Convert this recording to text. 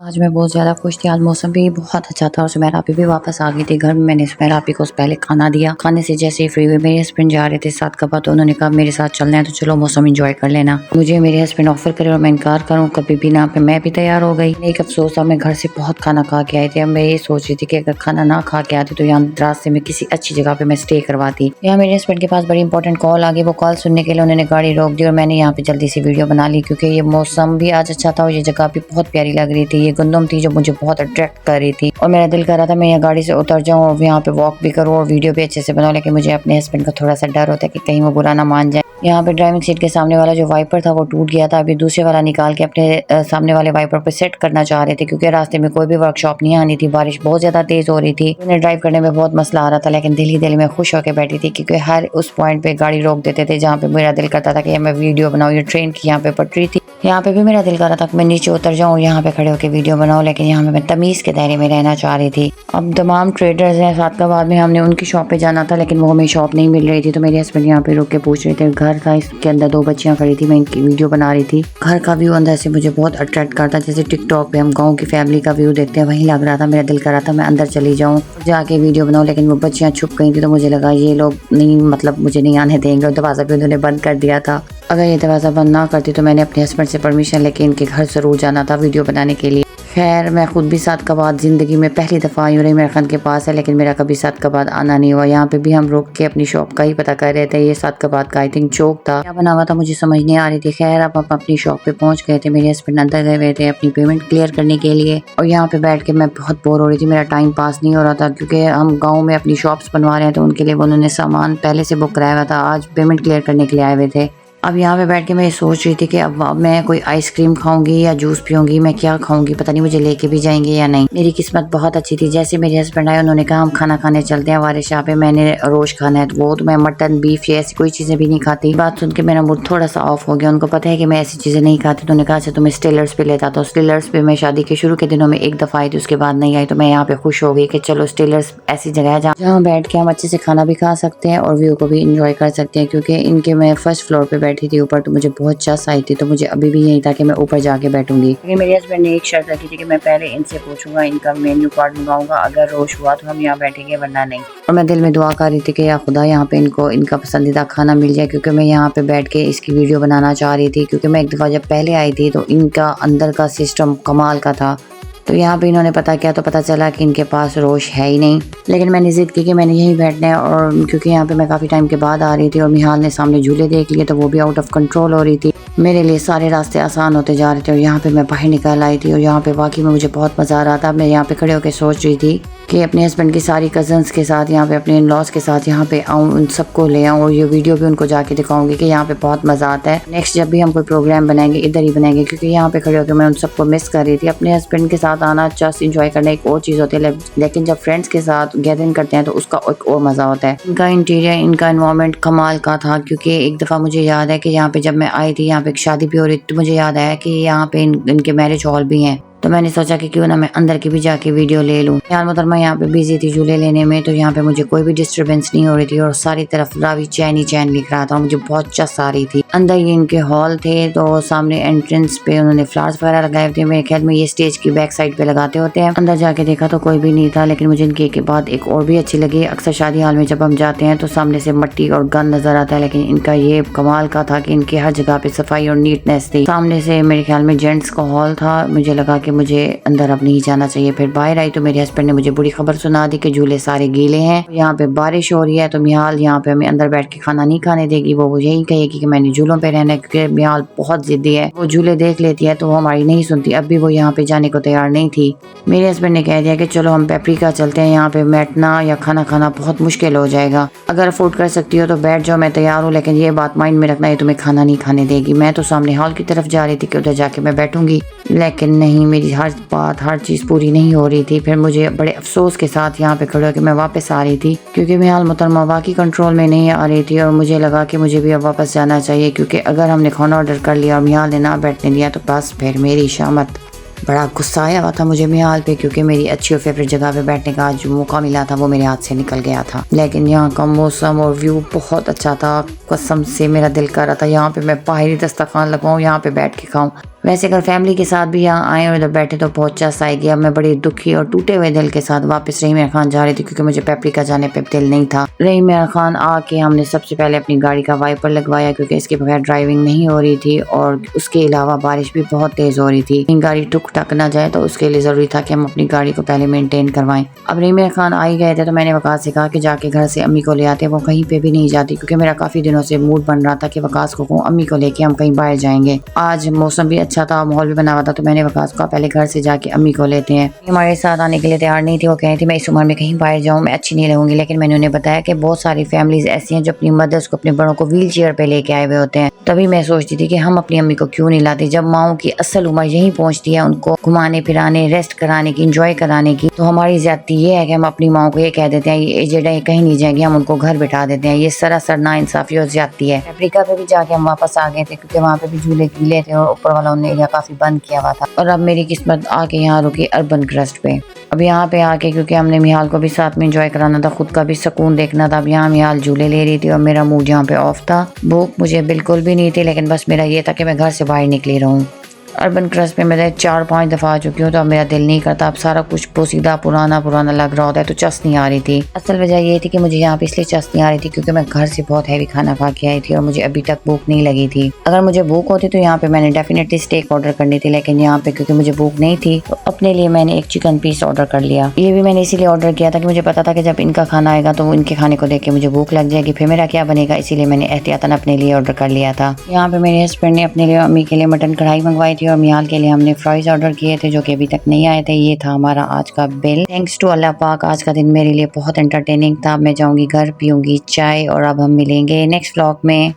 आज मैं बहुत ज़्यादा खुश थी। आज मौसम भी बहुत अच्छा था और सुमेरा आपी भी वापस आ गई थी घर में। मैंने सुमेरा आपी को पहले खाना दिया। खाने से जैसे ही फ्री हुए मेरे हस्बैंड जा रहे थे साथ कपा, तो उन्होंने कहा मेरे साथ चलना है तो चलो मौसम एंजॉय कर लेना। मुझे मेरे हस्बैंड ऑफर करे और मैं इनकार करूँ कभी भी ना, पे मैं भी तैयार हो गई। एक अफसोस था, मैं घर से बहुत खाना खा के आई थी। अब मैं ये सोच रही थी कि अगर खाना ना खा के आती तो यहाँ रास्ते में किसी अच्छी जगह पे मैं स्टे करवाती। यहाँ मेरे हस्बैंड के पास बड़ी इंपॉर्टेंट कॉल आ गई। वो कॉल सुनने के लिए उन्होंने गाड़ी रोक दी और मैंने यहाँ पे जल्दी से वीडियो बना ली, क्योंकि ये मौसम भी आज अच्छा था और ये जगह भी बहुत प्यारी लग रही थी। ये गंदम थी जो मुझे बहुत अट्रैक्ट कर रही थी और मेरा दिल कर रहा था मैं यहाँ गाड़ी से उतर जाऊँ और यहाँ पे वॉक भी करूँ और वीडियो भी अच्छे से बनाऊँ। लेकिन मुझे अपने हस्बैंड का थोड़ा सा डर होता है कि कहीं वो बुरा ना मान जाए। यहाँ पे ड्राइविंग सीट के सामने वाला जो वाइपर था वो टूट गया था। अभी दूसरे वाला निकाल के अपने सामने वाले वाइपर पे सेट करना चाह रहे थे, क्योंकि रास्ते में कोई भी वर्कशॉप नहीं आनी थी। बारिश बहुत ज्यादा तेज हो रही थी। उन्हें ड्राइव करने में बहुत मसला आ रहा था, लेकिन दिल ही दिल में खुश होकर बैठी थी, क्योंकि हर उस पॉइंट पे गाड़ी रोक देते थे जहाँ पे मेरा दिल करता था कि मैं वीडियो बनाऊँ। ये ट्रेन की यहाँ पे पटरी थी, यहाँ पे भी मेरा दिल कर रहा था कि मैं नीचे उतर जाऊँ और यहाँ पे खड़े होकर वीडियो बनाऊँ, लेकिन यहाँ पे मैं तमीज़ के दायरे में रहना चाह रही थी। अब तमाम ट्रेडर्स हैं सादकाबाद में, हमने उनकी शॉप पे जाना था, लेकिन वो हमें शॉप नहीं मिल रही थी। तो मेरे हस्बैंड यहाँ पे रुक के पूछ रहे थे। घर था, इसके अंदर दो बच्चियाँ खड़ी थी, मैं इनकी वीडियो बना रही थी। घर का व्यू अंदर से मुझे बहुत अट्रैक्ट करता, जैसे टिकटॉक पे हम गाँव की फैमिली का व्यू देखते हैं वही लग रहा था। मेरा दिल कर रहा था मैं अंदर चली जाऊँ, जाके वीडियो बनाऊँ, लेकिन वो बच्चियाँ छुप गई थी। तो मुझे लगा ये लोग नहीं, मतलब मुझे नहीं आने देंगे, और दरवाज़ा भी उन्होंने बंद कर दिया था। अगर ये दरवाज़ा बंद ना करती तो मैंने अपने हस्बैंड से परमिशन लेके इनके घर ज़रूर जाना था वीडियो बनाने के लिए। खैर मैं खुद भी सादकाबाद ज़िंदगी में पहली दफ़ा आई हूँ। रही मेरे खान के पास है, लेकिन मेरा कभी सादकाबाद आना नहीं हुआ। यहाँ पे भी हम रुक के अपनी शॉप का ही पता कर रहे थे। ये सादकाबाद का आई थिंक चौक था, क्या बना हुआ था मुझे समझ नहीं आ रही थी। खैर अब हम अपनी शॉप पे पहुँच गए थे। मेरे हस्बैंड अंदर गए हुए थे अपनी पेमेंट क्लियर करने के लिए, और यहाँ पे बैठ के मैं बहुत बोर हो रही थी। मेरा टाइम पास नहीं हो रहा था, क्योंकि हम गाँव में अपनी शॉप्स बनवा रहे हैं, तो उनके लिए उन्होंने सामान पहले से बुक कराया हुआ था। आज पेमेंट क्लियर करने के लिए आए हुए थे। अब यहाँ पे बैठ के मैं ये सोच रही थी कि अब मैं कोई आइसक्रीम खाऊंगी या जूस पीऊंगी, मैं क्या खाऊंगी, पता नहीं मुझे लेके भी जाएंगे या नहीं। मेरी किस्मत बहुत अच्छी थी। जैसे मेरे हस्बैंड आए उन्होंने कहा हम खाना खाने चलते हैं हमारे शाह पे। मैंने रोज खाना है तो मैं मटन बीफ या ऐसी कोई चीज़ें भी नहीं खाती। बात सुन के मेरा मूड थोड़ा सा ऑफ हो गया। उनको पता है कि मैं ऐसी चीज़ें नहीं खाती, तो उन्होंने कहा अच्छा तुम्हें स्टेलर्स पे लेता। तो स्टेलर्स पे मैं शादी के शुरू के दिनों में एक दफ़ा आई थी, उसके बाद नहीं आई। तो मैं यहाँ पे खुश हो गई कि चलो स्टेलर्स ऐसी जगह है जहाँ बैठ के हम अच्छे से खाना भी खा सकते हैं और व्यू को भी इंजॉय कर सकते हैं। क्योंकि इनके मैं फर्स्ट फ्लोर पे बैठी थी ऊपर, तो मुझे बहुत चस आई थी, तो मुझे अभी भी यही था कि मैं ऊपर जाके बैठूंगी। लेकिन मेरे हस्बैंड ने एक शर्त रखी थी कि मैं पहले इनसे पूछूंगा, इनका मेन्यू कार्ड मंगाऊंगा, अगर रोश हुआ तो हम यहाँ बैठेंगे वरना नहीं। और मैं दिल में दुआ कर रही थी कि या खुदा यहाँ पे इनको इनका पसंदीदा खाना मिल जाए, क्योंकि मैं यहाँ पे बैठ के इसकी वीडियो बनाना चाह रही थी। क्योंकि मैं एक दफ़ा जब पहले आई थी तो इनका अंदर का सिस्टम कमाल का था। तो यहाँ पे इन्होंने पता किया तो पता चला कि इनके पास रोश है ही नहीं। लेकिन मैंने जिद की कि मैंने यहीं बैठना है, और क्योंकि यहाँ पे मैं काफ़ी टाइम के बाद आ रही थी और मिहाल ने सामने झूले देख लिए तो वो भी आउट ऑफ कंट्रोल हो रही थी। मेरे लिए सारे रास्ते आसान होते जा रहे थे और यहाँ पे मैं बाहर निकल आई थी और यहाँ पे वाकई में मुझे बहुत मज़ा आ रहा था। मैं यहाँ पे खड़े होकर सोच रही थी कि अपने हस्बैंड की सारी कज़न्स के साथ यहाँ पे अपने इन लॉज के साथ यहाँ पे आऊँ, उन सबको ले आऊँ और ये वीडियो भी उनको जाके दिखाऊंगी कि यहाँ पे बहुत मज़ा आता है। नेक्स्ट जब भी हम कोई प्रोग्राम बनाएंगे इधर ही बनाएंगे, क्योंकि यहाँ पे खड़े होकर मैं उन सबको मिस कर रही थी। अपने हस्बैंड के साथ आना जस्ट इंजॉय करना एक और चीज़ होती है, लेकिन जब फ्रेंड्स के साथ गैदरिंग करते हैं तो उसका एक और मज़ा होता है। इनका इंटीरियर, इनका एनवायरनमेंट कमाल का था। क्योंकि एक दफ़ा मुझे याद है कि यहाँ पे जब मैं आई थी यहाँ पे एक शादी भी हो रही थी, तो मुझे याद आया कि यहाँ पे इनके मैरिज हॉल भी हैं। तो मैंने सोचा कि क्यों ना मैं अंदर की भी जाके वीडियो ले लूँ। यार मोहतरमा यहाँ पे बिजी थी झूले लेने में, तो यहाँ पे मुझे कोई भी डिस्टरबेंस नहीं हो रही थी और सारी तरफ रावी चैन ही चैन लिख रहा था। मुझे बहुत चस आ रही थी। अंदर ये इनके हॉल थे, तो सामने एंट्रेंस पे उन्होंने फ्लावर्स वगैरह लगाए थे। मेरे ख्याल में ये स्टेज की बैक साइड पे लगाते होते हैं। अंदर जाके देखा तो कोई भी नहीं था, लेकिन मुझे इनकी एक बात एक और भी अच्छी लगी। अक्सर शादी हाल में जब हम जाते हैं तो सामने से मट्टी और गंद नजर आता है, लेकिन इनका ये कमाल का था कि इनके हर जगह पे सफाई और नीटनेस थी। सामने से मेरे ख्याल में जेंट्स का हॉल था। मुझे लगा कि मुझे अंदर अब नहीं जाना चाहिए। फिर बाहर आई तो मेरे हस्बैंड ने मुझे बुरी खबर सुना दी कि झूले सारे गीले हैं, यहाँ पे बारिश हो रही है, तो मिहाल यहाँ पे हमें अंदर बैठ के खाना नहीं खाने देगी। वो यही कहेगी कि मैंने झूलों पे रहना है, क्योंकि मिहाल बहुत जिद्दी है। वो झूले देख लेती है तो वो हमारी नहीं सुनती। अब भी वो यहाँ पे जाने को तैयार नहीं थी। मेरे हस्बैंड ने कह दिया कि चलो हम पेपरिका चलते हैं, यहाँ पे बैठना या खाना खाना बहुत मुश्किल हो जाएगा। अगर अफोर्ड कर सकती हो तो बैठ जाओ, मैं तैयार हूँ, लेकिन ये बात माइंड में रखना ये तुम्हें खाना नहीं खाने देगी। मैं तो सामने हॉल की तरफ जा रही थी कि उधर जाके मैं बैठूंगी, लेकिन नहीं, मेरी हर बात हर चीज़ पूरी नहीं हो रही थी। फिर मुझे बड़े अफसोस के साथ यहाँ पे खड़े होकर मैं वापस आ रही थी, क्योंकि मिहाल मोहतरमा वाकई कंट्रोल में नहीं आ रही थी और मुझे लगा कि मुझे भी अब वापस जाना चाहिए। क्योंकि अगर हमने खाना ऑर्डर कर लिया और मिहाल ने ना बैठने दिया तो बस फिर मेरी शामत। बड़ा गुस्सा आया हुआ था मुझे मिहाल पे, क्योंकि मेरी अच्छी और फेवरेट जगह पे बैठने का जो मौका मिला था वो मेरे हाथ से निकल गया था। लेकिन यहाँ का मौसम और व्यू बहुत अच्छा था। कसम से मेरा दिल कर रहा था यहाँ पे मैं बाहरी दस्तरखान लगवाऊँ, यहाँ पे बैठ के खाऊँ। वैसे अगर फैमिली के साथ भी यहाँ आए और इधर बैठे तो बहुत चस आएगी। अब मैं बड़ी दुखी और टूटे हुए दिल के साथ वापस रहीम खान जा रही थी क्योंकि मुझे पेपरिका जाने पे दिल नहीं था। रहीम खान आके हमने सबसे पहले अपनी गाड़ी का वाइपर लगवाया क्योंकि इसके बगैर ड्राइविंग नहीं हो रही थी और उसके अलावा बारिश भी बहुत तेज हो रही थी। गाड़ी टुक टक ना जाए तो उसके लिए जरूरी था कि हम अपनी गाड़ी को पहले मेंटेन करवाएं। अब रहीम खान आ ही गए थे तो मैंने वकास से कहा कि जाके घर से अम्मी को ले आते। वो कहीं पे भी नहीं जाती क्योंकि मेरा काफी दिनों से मूड बन रहा था कि वकास को कहूं अम्मी को लेके हम कहीं बाहर जाएंगे। आज मौसम भी अच्छा था, माहौल भी बना हुआ था, तो मैंने वकास को पहले घर से जाके अम्मी को लेते हैं। हमारे साथ आने के लिए तैयार नहीं थी। वो कह रही थी मैं इस उम्र में कहीं बाहर जाऊँ, मैं अच्छी नहीं रहूंगी। लेकिन मैंने उन्हें बताया कि बहुत सारी फैमिलीज ऐसी हैं जो अपनी मदर्स को, अपने बड़ों को व्हील चेयर पे लेके आए हुए होते हैं। तभी मैं सोचती थी कि हम अपनी अम्मी को क्यों नहीं लाते। जब माओ की असल उम्र यही पहुंचती है उनको घुमाने फिराने, रेस्ट कराने की, इंजॉय कराने की, तो हमारी ज्यादती ये है कि हम अपनी माओ को ये कह देते हैं ये एजेड है, कहीं नहीं जाएंगे, हम उनको घर बिठा देते हैं। ये सरासर नाइंसाफी और ज्यादती है। अफ्रीका पे भी जाके हम वापस आ गए थे क्योंकि वहाँ पे भी झूले कीले थे और ऊपर वाला उन्होंने एरिया काफी बंद किया हुआ था। और अब मेरी किस्मत आके यहाँ रुकी अर्बन क्रस्ट पे। अब यहाँ पे आके क्योंकि हमने मिहाल को भी साथ में एंजॉय कराना था, खुद का भी सुकून देखना था। अब यहाँ मिहाल झूले ले रही थी और मेरा मूड यहाँ पे ऑफ था। भूख मुझे बिल्कुल भी नहीं थी, लेकिन बस मेरा ये था कि मैं घर से बाहर निकली रहूँ। अर्बन क्रस्ट पे मैं 4-5 दफ़ा आ चुकी हूँ तो अब मेरा दिल नहीं करता। अब सारा कुछ पोसीदा पुराना पुराना लग रहा होता है तो चस नहीं आ रही थी। असल वजह ये थी कि मुझे यहाँ पे इसलिए चस नहीं आ रही थी क्योंकि मैं घर से बहुत हैवी खाना खा के आई थी और मुझे अभी तक भूख नहीं लगी थी। अगर मुझे भूख होती तो यहाँ पे मैंने डेफिनेटली स्टेक ऑर्डर करनी थी, लेकिन यहाँ पे क्योंकि मुझे भूख नहीं थी तो अपने लिए मैंने एक चिकन पीस ऑर्डर कर लिया। ये भी मैंने इसीलिए ऑर्डर किया था कि मुझे पता था कि जब इनका खाना आएगा तो इनके खाने को देख के मुझे भूख लग जाएगी, फिर मेरा क्या बनेगा, इसीलिए मैंने एहतियातन अपने लिए ऑर्डर कर लिया था। यहाँ पे मेरे हस्बैंड ने अपने लिए अम्मी के लिए मटन कढ़ाई मंगवाई थी और मियाल के लिए हमने फ्राइज ऑर्डर किए थे जो कि अभी तक नहीं आए थे। ये था हमारा आज का बिल। थैंक्स टू अल्लाह पाक, आज का दिन मेरे लिए बहुत एंटरटेनिंग था। मैं जाऊंगी घर, पीऊंगी चाय और अब हम मिलेंगे नेक्स्ट व्लॉग में।